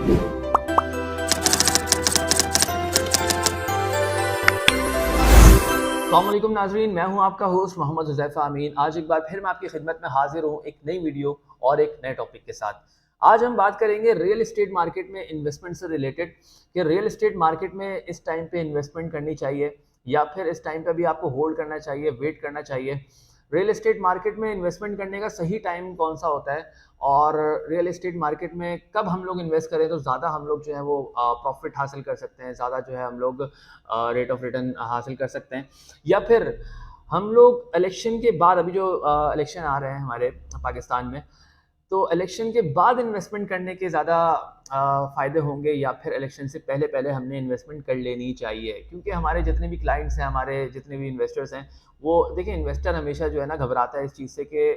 अस्सलामुअलैकुम नाज़रीन, मैं हूं आपका होस्ट मोहम्मद हुज़ैफ़ा अमीन। आज एक बार फिर मैं आपकी खिदमत में हाजिर हूं एक नई वीडियो और एक नए टॉपिक के साथ। आज हम बात करेंगे रियल एस्टेट मार्केट में इन्वेस्टमेंट से रिलेटेड कि रियल एस्टेट मार्केट में इस टाइम पे इन्वेस्टमेंट करनी चाहिए या फिर इस टाइम पे भी आपको होल्ड करना चाहिए, वेट करना चाहिए। रियल एस्टेट मार्केट में इन्वेस्टमेंट करने का सही टाइम कौन सा होता है और रियल एस्टेट मार्केट में कब हम लोग इन्वेस्ट करें तो ज़्यादा हम लोग जो है वो प्रॉफिट हासिल कर सकते हैं, ज़्यादा जो है हम लोग रेट ऑफ रिटर्न हासिल कर सकते हैं। या फिर हम लोग इलेक्शन के बाद, अभी जो इलेक्शन आ रहे हैं हमारे पाकिस्तान में, तो इलेक्शन के बाद इन्वेस्टमेंट करने के ज़्यादा फ़ायदे होंगे या फिर इलेक्शन से पहले पहले हमने इन्वेस्टमेंट कर लेनी चाहिए। क्योंकि हमारे जितने भी क्लाइंट्स हैं, हमारे जितने भी इन्वेस्टर्स हैं, वो देखिए, इन्वेस्टर हमेशा जो है ना घबराता है इस चीज़ से कि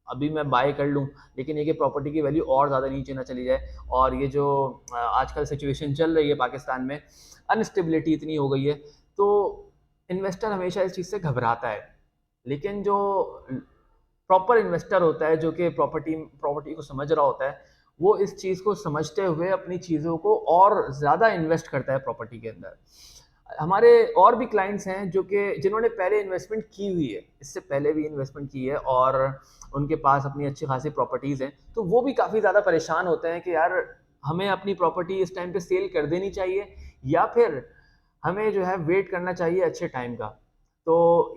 अभी मैं बाय कर लूँ, लेकिन ये कि प्रॉपर्टी की वैल्यू और ज़्यादा नीचे ना चली जाए। और ये जो आजकल सिचुएशन चल रही है पाकिस्तान में, अनस्टेबिलिटी इतनी हो गई है, तो इन्वेस्टर हमेशा इस चीज़ से घबराता है। लेकिन जो प्रॉपर इन्वेस्टर होता है, जो कि प्रॉपर्टी प्रॉपर्टी को समझ रहा होता है, वो इस चीज़ को समझते हुए अपनी चीज़ों को और ज़्यादा इन्वेस्ट करता है प्रॉपर्टी के अंदर। हमारे और भी क्लाइंट्स हैं जो कि जिन्होंने पहले इन्वेस्टमेंट की हुई है, इससे पहले भी इन्वेस्टमेंट की है और उनके पास अपनी अच्छी खासी प्रॉपर्टीज़ हैं, तो वो भी काफ़ी ज़्यादा परेशान होते हैं कि यार, हमें अपनी प्रॉपर्टी इस टाइम पे सेल कर देनी चाहिए या फिर हमें जो है वेट करना चाहिए अच्छे टाइम का। तो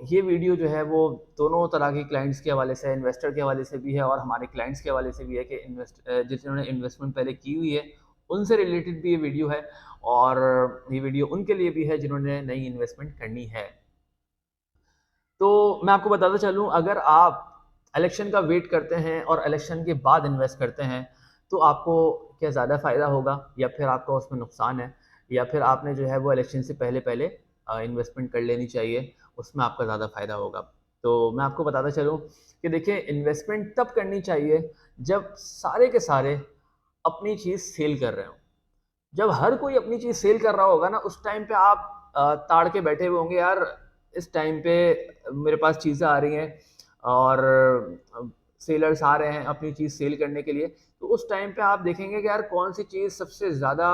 ये वीडियो जो है वो दोनों तरह के क्लाइंट्स के हवाले से, इन्वेस्टर के हवाले से भी है और हमारे क्लाइंट्स के हवाले से भी है कि जिन्होंने इन्वेस्टमेंट पहले की हुई है, उनसे रिलेटेड भी ये वीडियो है और ये वीडियो उनके लिए भी है जिन्होंने नई इन्वेस्टमेंट करनी है। तो मैं आपको बताता चलूँ, अगर आप इलेक्शन का वेट करते हैं और इलेक्शन के बाद इन्वेस्ट करते हैं, तो आपको क्या ज़्यादा फ़ायदा होगा या फिर आपका उसमें नुकसान है, या फिर आपने जो है वो इलेक्शन से पहले पहले इन्वेस्टमेंट कर लेनी चाहिए, उसमें आपका ज़्यादा फ़ायदा होगा। तो मैं आपको बताता चलूँ कि देखिए, इन्वेस्टमेंट तब करनी चाहिए जब सारे के सारे अपनी चीज़ सेल कर रहे हों। जब हर कोई अपनी चीज़ सेल कर रहा होगा ना, उस टाइम पे आप ताड़ के बैठे हुए होंगे, यार इस टाइम पे मेरे पास चीज़ें आ रही हैं और सेलर्स आ रहे हैं अपनी चीज़ सेल करने के लिए। तो उस टाइम पे आप देखेंगे कि यार कौन सी चीज़ सबसे ज़्यादा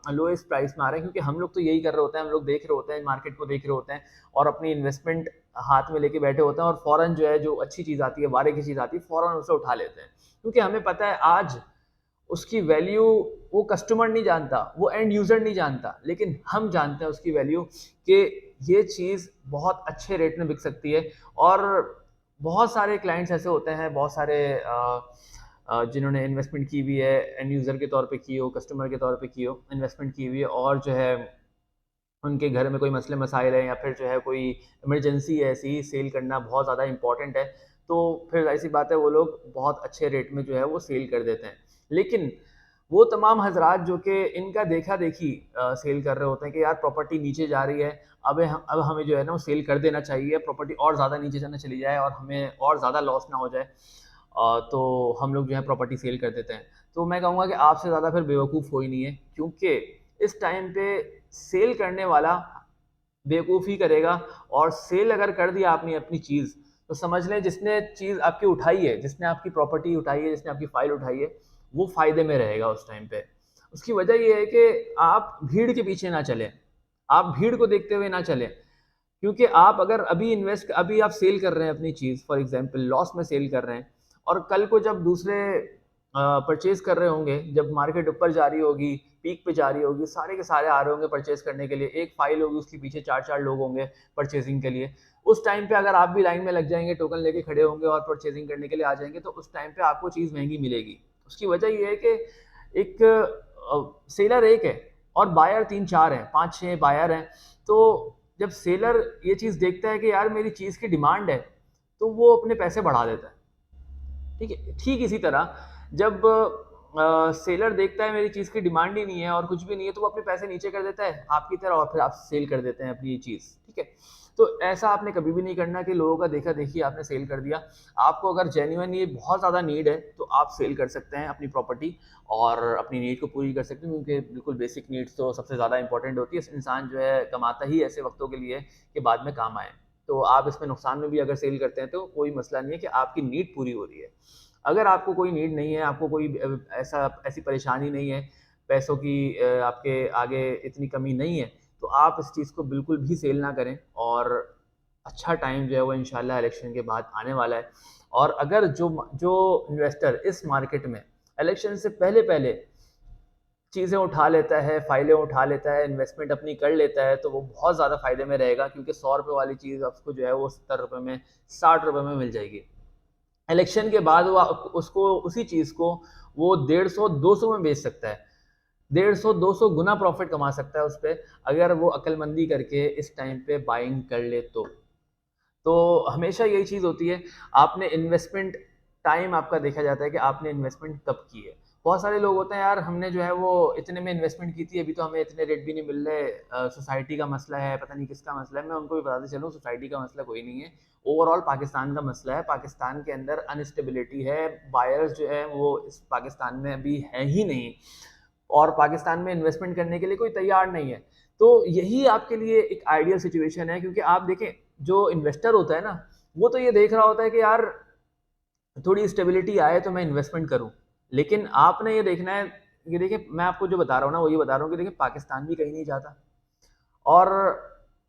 लोएस्ट प्राइस में आ रहा है, क्योंकि हम लोग तो यही कर रहे होते हैं, हम लोग देख रहे होते हैं, मार्केट को देख रहे होते हैं और अपनी इन्वेस्टमेंट हाथ में लेके बैठे होते हैं और फ़ौरन जो है, जो अच्छी चीज़ आती है, वारे की चीज़ आती है, फ़ौरन उसे उठा लेते हैं। क्योंकि हमें पता है आज उसकी वैल्यू वो कस्टमर नहीं जानता, वो एंड यूज़र नहीं जानता, लेकिन हम जानते हैं उसकी वैल्यू कि ये चीज़ बहुत अच्छे रेट में बिक सकती है। और बहुत सारे क्लाइंट्स ऐसे होते हैं, बहुत सारे जिन्होंने इन्वेस्टमेंट की हुई है, एंड यूज़र के तौर पे की हो, कस्टमर के तौर पे की हो, इन्वेस्टमेंट की हुई है और जो है उनके घर में कोई मसले मसाइल हैं या फिर जो है कोई इमरजेंसी है, ऐसी सेल करना बहुत ज़्यादा इंपॉर्टेंट है, तो फिर ऐसी बात है, वो लोग बहुत अच्छे रेट में जो है वो सेल कर देते हैं। लेकिन वो तमाम हजरात जो कि इनका देखा देखी सेल कर रहे होते हैं कि यार प्रॉपर्टी नीचे जा रही है, अब हमें जो है ना वो सेल कर देना चाहिए, प्रॉपर्टी और ज़्यादा नीचे जाना चली जाए और हमें और ज़्यादा लॉस ना हो जाए, तो हम लोग जो है प्रॉपर्टी सेल कर देते हैं। तो मैं कहूँगा कि आपसे ज़्यादा फिर बेवकूफ़ कोई नहीं है, क्योंकि इस टाइम पे सेल करने वाला बेवकूफ़ी करेगा। और सेल अगर कर दिया आपने अपनी चीज़, तो समझ लें जिसने चीज़ आपकी उठाई है, जिसने आपकी प्रॉपर्टी उठाई है, जिसने आपकी फ़ाइल उठाई है, वो फ़ायदे में रहेगा उस टाइम पे। उसकी वजह ये है कि आप भीड़ के पीछे ना चलें, आप भीड़ को देखते हुए ना चलें। क्योंकि आप अगर अभी आप सेल कर रहे हैं अपनी चीज़, फॉर एग्जांपल लॉस में सेल कर रहे हैं, और कल को जब दूसरे परचेज कर रहे होंगे, जब मार्केट ऊपर जा रही होगी, पीक पे जा रही होगी, सारे के सारे आ रहे होंगे परचेज करने के लिए, एक फाइल होगी, उसके पीछे चार चार लोग होंगे परचेजिंग के लिए। उस टाइम पे अगर आप भी लाइन में लग जाएंगे, टोकन लेके खड़े होंगे और परचेजिंग करने के लिए आ जाएंगे, तो उस टाइम पे आपको चीज़ महंगी मिलेगी। उसकी वजह ये है कि एक सेलर एक है और बायर तीन चार हैं, पाँच छः बायर हैं। तो जब सेलर ये चीज़ देखता है कि यार मेरी चीज़ की डिमांड है, तो वो अपने पैसे बढ़ा देता है। ठीक है, ठीक इसी तरह जब सेलर देखता है मेरी चीज़ की डिमांड ही नहीं है और कुछ भी नहीं है, तो वो अपने पैसे नीचे कर देता है आपकी तरह और फिर आप सेल कर देते हैं अपनी ये चीज़। ठीक है, तो ऐसा आपने कभी भी नहीं करना कि लोगों का देखा देखी आपने सेल कर दिया। आपको अगर जेन्युइन ये बहुत ज़्यादा नीड है, तो आप सेल कर सकते हैं अपनी प्रॉपर्टी और अपनी नीड को पूरी कर सकते हैं, क्योंकि बिल्कुल बेसिक नीड्स तो सबसे ज़्यादा इंपॉर्टेंट होती है। इंसान जो है कमाता ही ऐसे वक्तों के लिए कि बाद में काम आए। तो आप इसमें नुकसान में भी अगर सेल करते हैं, तो कोई मसला नहीं है कि आपकी नीड पूरी हो रही है। अगर आपको कोई नीड नहीं है, आपको कोई ऐसी परेशानी नहीं है, पैसों की आपके आगे इतनी कमी नहीं है, तो आप इस चीज़ को बिल्कुल भी सेल ना करें। और अच्छा टाइम जो है वो इंशाल्लाह इलेक्शन के बाद आने वाला है। और अगर जो जो इन्वेस्टर इस मार्केट में इलेक्शन से पहले पहले चीज़ें उठा लेता है, फाइलें उठा लेता है, इन्वेस्टमेंट अपनी कर लेता है, तो वो बहुत ज़्यादा फ़ायदे में रहेगा, क्योंकि ₹100 वाली चीज़ आपको जो है वो ₹70 में, ₹60 में मिल जाएगी। इलेक्शन के बाद वो उसको उसी चीज़ को वो 150-200 में बेच सकता है। 150-200 गुना प्रॉफ़िट कमा सकता है उस पे, अगर वो अक्लमंदी करके इस टाइम पे बाइंग कर ले तो। तो हमेशा यही चीज़ होती है, आपने इन्वेस्टमेंट टाइम आपका देखा जाता है कि आपने इन्वेस्टमेंट कब की है। बहुत सारे लोग होते हैं, यार हमने जो है वो इतने में इन्वेस्टमेंट की थी, अभी तो हमें इतने रेट भी नहीं मिल रहे, सोसाइटी का मसला है, पता नहीं किसका मसला है। मैं उनको भी बताते चलूँ, सोसाइटी का मसला कोई नहीं है, ओवरऑल पाकिस्तान का मसला है। पाकिस्तान के अंदर अनस्टेबिलिटी है, बायर्स जो है वो इस पाकिस्तान में अभी है ही नहीं, और पाकिस्तान में इन्वेस्टमेंट करने के लिए कोई तैयार नहीं है। तो यही आपके लिए एक आइडियल सिचुएशन है, क्योंकि आप देखें, जो इन्वेस्टर होता है ना, वो तो ये देख रहा होता है कि यार थोड़ी स्टेबिलिटी आए तो मैं इन्वेस्टमेंट करूं। लेकिन आपने ये देखना है कि देखिए, मैं आपको जो बता रहा हूँ ना, वो ये बता रहा हूँ कि देखिए, पाकिस्तान भी कहीं नहीं जाता, और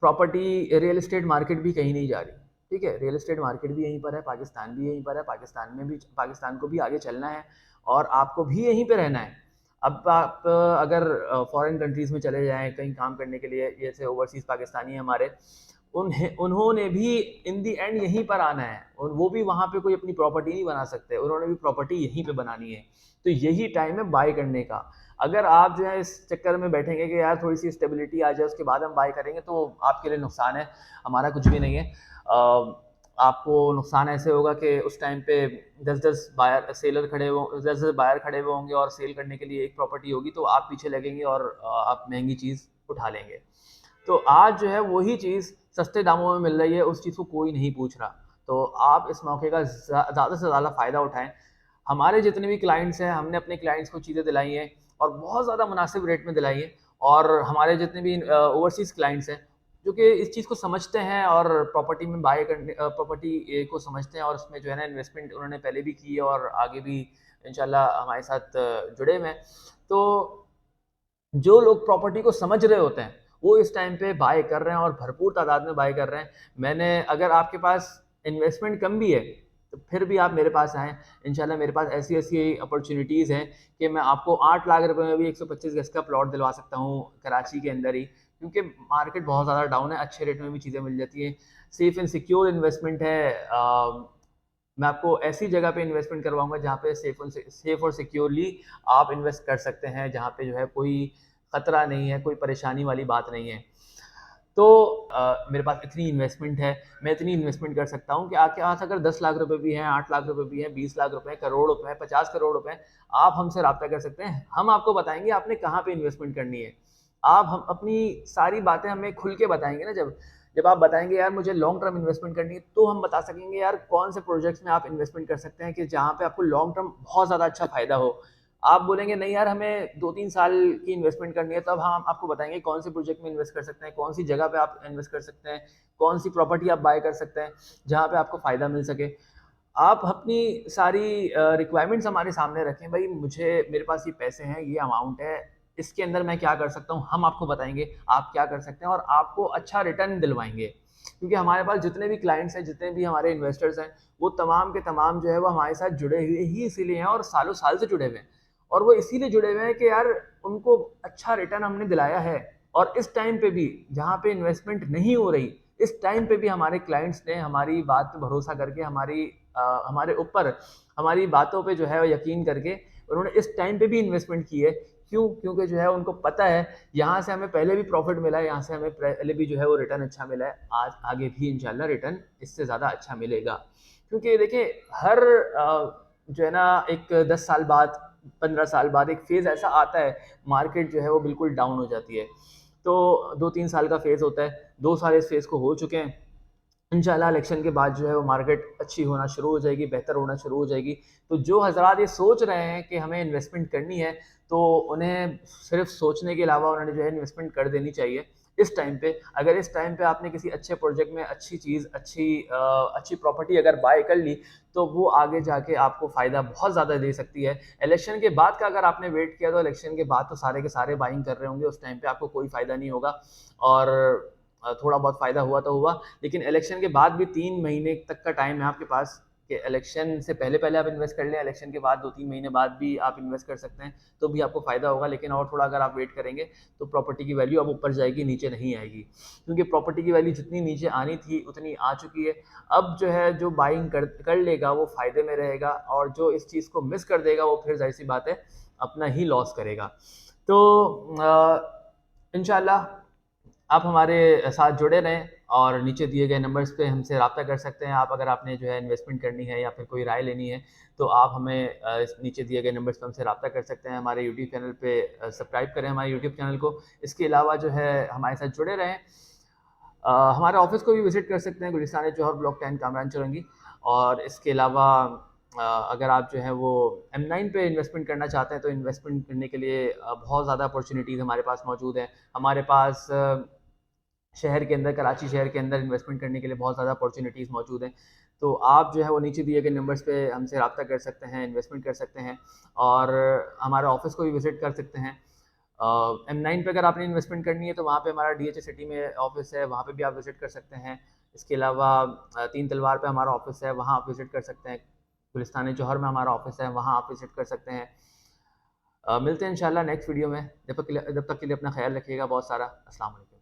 प्रॉपर्टी रियल एस्टेट मार्केट भी कहीं नहीं जा रही। ठीक है, रियल एस्टेट मार्केट भी यहीं पर है, पाकिस्तान भी यहीं पर है, पाकिस्तान को भी आगे चलना है, और आपको भी यहीं पे रहना है। अब आप अगर फॉरेन कंट्रीज़ में चले जाएँ कहीं काम करने के लिए, जैसे ओवरसीज़ पाकिस्तानी हमारे, उन्होंने भी इन दी एंड यहीं पर आना है, और वो भी वहाँ पे कोई अपनी प्रॉपर्टी नहीं बना सकते, उन्होंने भी प्रॉपर्टी यहीं पे बनानी है। तो यही टाइम है बाय करने का। अगर आप जो है इस चक्कर में बैठेंगे कि यार थोड़ी सी स्टेबिलिटी आ जाए उसके बाद हम बाय करेंगे, तो आपके लिए नुकसान है, हमारा कुछ भी नहीं है। आपको नुकसान ऐसे होगा कि उस टाइम पे 10-10 बायर सेलर खड़े हो 10-10 बायर खड़े हुए होंगे, और सेल करने के लिए एक प्रॉपर्टी होगी, तो आप पीछे लगेंगे और आप महंगी चीज़ उठा लेंगे। तो आज जो है वही चीज़ सस्ते दामों में मिल रही है, उस चीज़ को कोई नहीं पूछ रहा। तो आप इस मौके का ज़्यादा से ज़्यादा फ़ायदा उठाएँ। हमारे जितने भी क्लाइंट्स हैं, हमने अपने क्लाइंट्स को चीज़ें दिलाई हैं, और बहुत ज़्यादा मुनासिब रेट में दिलाई है। और हमारे जितने भी ओवरसीज़ क्लाइंट्स हैं, जो कि इस चीज़ को समझते हैं और प्रॉपर्टी में प्रॉपर्टी को समझते हैं, और उसमें जो है ना इन्वेस्टमेंट उन्होंने पहले भी की है और आगे भी इंशाल्लाह हमारे साथ जुड़े हुए हैं। तो जो लोग प्रॉपर्टी को समझ रहे होते हैं, वो इस टाइम पे बाय कर रहे हैं, और भरपूर तादाद में बाय कर रहे हैं। मैंने अगर आपके पास इन्वेस्टमेंट कम भी है, तो फिर भी आप मेरे पास आएँ। इंशाल्लाह मेरे पास ऐसी-ऐसी अपॉर्च्युनिटीज़ हैं कि मैं आपको 8 लाख रुपए में भी 125 गज़ का प्लॉट दिलवा सकता हूँ कराची के अंदर ही, क्योंकि मार्केट बहुत ज़्यादा डाउन है, अच्छे रेट में भी चीज़ें मिल जाती हैं। सेफ एंड सिक्योर इन्वेस्टमेंट है। मैं आपको ऐसी जगह पे इन्वेस्टमेंट करवाऊँगा जहाँ पे सेफ और सिक्योरली आप इन्वेस्ट कर सकते हैं, जहाँ पे जो है कोई खतरा नहीं है, कोई परेशानी वाली बात नहीं है। तो मेरे पास इतनी इन्वेस्टमेंट है, मैं इतनी इन्वेस्टमेंट कर सकता हूँ कि आपके पास अगर 10 लाख रुपए भी हैं, 8 लाख रुपए भी हैं, 20 लाख रुपए हैं, करोड़ रुपए हैं, 50 करोड़ रुपए हैं, आप हमसे राब्ता कर सकते हैं। हम आपको बताएँगे आपने कहाँ पे इन्वेस्टमेंट करनी है। आप हम अपनी सारी बातें हमें खुल के बताएँगे ना, जब जब आप बताएँगे यार मुझे लॉन्ग टर्म इन्वेस्टमेंट करनी है, तो हम बता सकेंगे यार कौन से प्रोजेक्ट्स में आप इन्वेस्टमेंट कर सकते हैं कि जहाँ पे आपको लॉन्ग टर्म बहुत ज़्यादा अच्छा फ़ायदा हो। आप बोलेंगे नहीं यार हमें 2-3 साल की इन्वेस्टमेंट करनी है, तब हम आपको बताएँगे कौन से प्रोजेक्ट में इन्वेस्ट कर सकते हैं, कौन सी जगह पे आप इन्वेस्ट कर सकते हैं, कौन सी प्रॉपर्टी आप बाय कर सकते हैं, जहाँ पे आपको फ़ायदा मिल सके। आप अपनी सारी रिक्वायरमेंट्स हमारे सामने रखें, भाई मेरे पास ये पैसे हैं, ये अमाउंट है, इसके अंदर मैं क्या कर सकता हूँ, हम आपको बताएँगे आप क्या कर सकते हैं, और आपको अच्छा रिटर्न दिलवाएँगे। क्योंकि हमारे पास जितने भी क्लाइंट्स हैं, जितने भी हमारे इन्वेस्टर्स हैं, वो तमाम के तमाम जो है वो हमारे साथ जुड़े हुए ही इसीलिए हैं, और सालों साल से जुड़े हुए हैं। और वो इसीलिए जुड़े हुए हैं कि यार उनको अच्छा रिटर्न हमने दिलाया है, और इस टाइम पे भी जहाँ पे इन्वेस्टमेंट नहीं हो रही, इस टाइम पे भी हमारे क्लाइंट्स ने हमारी बात पे भरोसा करके हमारे ऊपर हमारी बातों पे जो है वो यकीन करके उन्होंने इस टाइम पे भी इन्वेस्टमेंट की है। क्यों? क्योंकि जो है उनको पता है यहाँ से हमें पहले भी प्रॉफिट मिला है, यहाँ से हमें पहले भी जो है वो रिटर्न अच्छा मिला है, आज आगे भी इंशाल्लाह रिटर्न इससे ज़्यादा अच्छा मिलेगा। क्योंकि देखिए, हर जो है ना एक 10 साल बाद, 15 साल बाद एक फ़ेज़ ऐसा आता है, मार्केट जो है वो बिल्कुल डाउन हो जाती है। तो 2-3 साल का फ़ेज़ होता है, 2 साल इस फ़ेज़ को हो चुके हैं। इंशाल्लाह इलेक्शन के बाद जो है वो मार्केट अच्छी होना शुरू हो जाएगी, बेहतर होना शुरू हो जाएगी। तो जो हज़रात ये सोच रहे हैं कि हमें इन्वेस्टमेंट करनी है, तो उन्हें सिर्फ़ सोचने के अलावा उन्होंने जो है इन्वेस्टमेंट कर देनी चाहिए। इस टाइम पे, अगर इस टाइम पे आपने किसी अच्छे प्रोजेक्ट में अच्छी चीज़, अच्छी प्रॉपर्टी अगर बाय कर ली, तो वो आगे जाके आपको फ़ायदा बहुत ज़्यादा दे सकती है। इलेक्शन के बाद का अगर आपने वेट किया, तो इलेक्शन के बाद तो सारे के सारे बाइंग कर रहे होंगे, उस टाइम पे आपको कोई फ़ायदा नहीं होगा, और थोड़ा बहुत फ़ायदा हुआ तो हुआ, लेकिन इलेक्शन के बाद भी 3 महीने तक का टाइम है आपके पास कि इलेक्शन से पहले आप इन्वेस्ट कर लें, इलेक्शन के बाद 2-3 महीने बाद भी आप इन्वेस्ट कर सकते हैं, तो भी आपको फ़ायदा होगा। लेकिन और थोड़ा अगर आप वेट करेंगे, तो प्रॉपर्टी की वैल्यू अब ऊपर जाएगी, नीचे नहीं आएगी, क्योंकि प्रॉपर्टी की वैल्यू जितनी नीचे आनी थी उतनी आ चुकी है। अब जो है, जो बाइंग कर लेगा वो फ़ायदे में रहेगा, और जो इस चीज़ को मिस कर देगा वो फिर ज़ाहिर-सी बात है अपना ही लॉस करेगा। तो इंशाल्लाह आप हमारे साथ जुड़े रहें, और नीचे दिए गए नंबर्स पे हमसे रब्ता कर सकते हैं। आप अगर आपने जो है इन्वेस्टमेंट करनी है या फिर कोई राय लेनी है, तो आप हमें इस नीचे दिए गए नंबर्स पे हमसे रब्ता कर सकते हैं। हमारे यूट्यूब चैनल पे सब्सक्राइब करें हमारे यूट्यूब चैनल को। इसके अलावा जो है हमारे साथ जुड़े रहें। हमारे ऑफिस को भी विज़िट कर सकते हैं, गुलिस्तान जौहर ब्लॉक 10 कामरान चौरंगी। और इसके अलावा अगर आप जो है वो M9 पे इन्वेस्टमेंट करना चाहते हैं, तो इन्वेस्टमेंट करने के लिए बहुत ज़्यादा अपॉर्चुनिटीज़ हमारे पास मौजूद हैं। हमारे पास शहर के अंदर, कराची शहर के अंदर इन्वेस्टमेंट करने के लिए बहुत ज़्यादा अपॉर्चुनिटीज़ मौजूद हैं। तो आप जो है वो नीचे दिए गए नंबर्स पे हमसे रब्ता कर सकते हैं, इन्वेस्टमेंट कर सकते हैं, और हमारे ऑफिस को भी विज़िट कर सकते हैं। M9 पे अगर आपने इन्वेस्टमेंट करनी है, तो वहाँ पे हमारा DHA सिटी में ऑफिस है, वहाँ पे भी आप विज़िट कर सकते हैं। इसके अलावा तीन तलवार पे हमारा ऑफिस है, वहाँ आप विज़िट कर सकते हैं। गुलिस्तान जौहर में हमारा ऑफिस है, वहाँ आप विज़िट कर सकते हैं। मिलते हैं इंशाल्लाह नेक्स्ट वीडियो में। जब तक के लिए अपना ख्याल रखिएगा बहुत सारा। अस्सलाम वालेकुम।